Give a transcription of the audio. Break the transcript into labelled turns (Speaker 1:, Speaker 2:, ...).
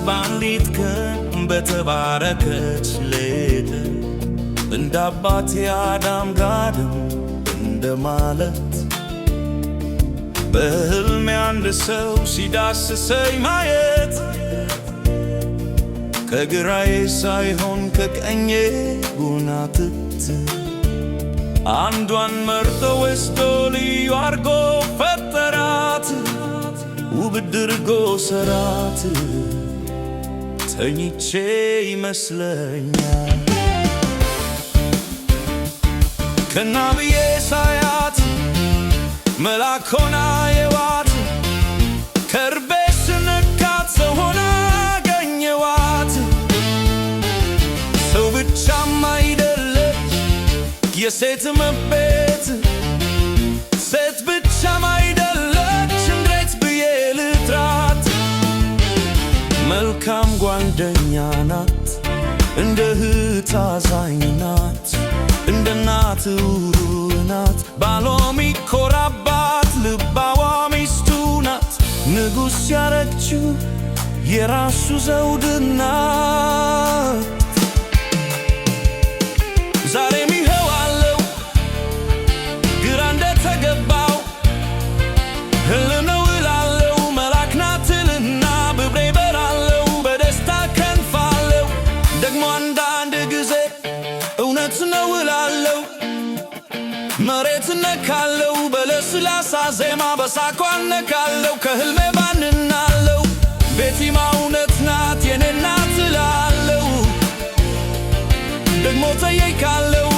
Speaker 1: በአንዲት ቀን በተባረከች ሌት እንደ አባቴ አዳም ጋድም እንደማለት በሕልሜ አንድ ሰው ሲዳስሰኝ ማየት ከግራዬ ሳይሆን ከቀኜ ጉናትት አንዷን መርጦ ወስዶ ልዩ አርጎ ፈጠራት ውብ አድርጎ ሰራት ተኝቼ ይመስለኛል ቀና ብዬ ሳያት መልአክ ሆና አየኋት ከርቤ ስነካት ሰው ሆና አገኘኋት ሰው ብቻም አይደለች የሴት እመቤት ሴት ብቻም አይደለች እንዴት ብዬ ልጥራት መልካም ጓደኛ ናት እንደ እህት አዛኝ ናት እንደ እናት ሩህሩህ ናት ባሏ ሚኮራባት ልባዋ ሚስቱ ናት ንጉሥ ያረግችው የራሱ ዘውድ ናት ዛሬም ይኸው አለው ግራ እንደተገባው ሕልም ነው እላለው መልአክ ናት እልና በብሬ በራለው በደስታ ከንፋለው ደግሞ አንዳንድ ጊዜ እውነት ነው እላለው መሬት ነካለው በለስላሳ ዜማ በሳቋ ነካለው ከሕልሜ ባንናለው ቤቲማ እውነት ናት የኔ ናት እላለው ደግሞ ጠየቃለው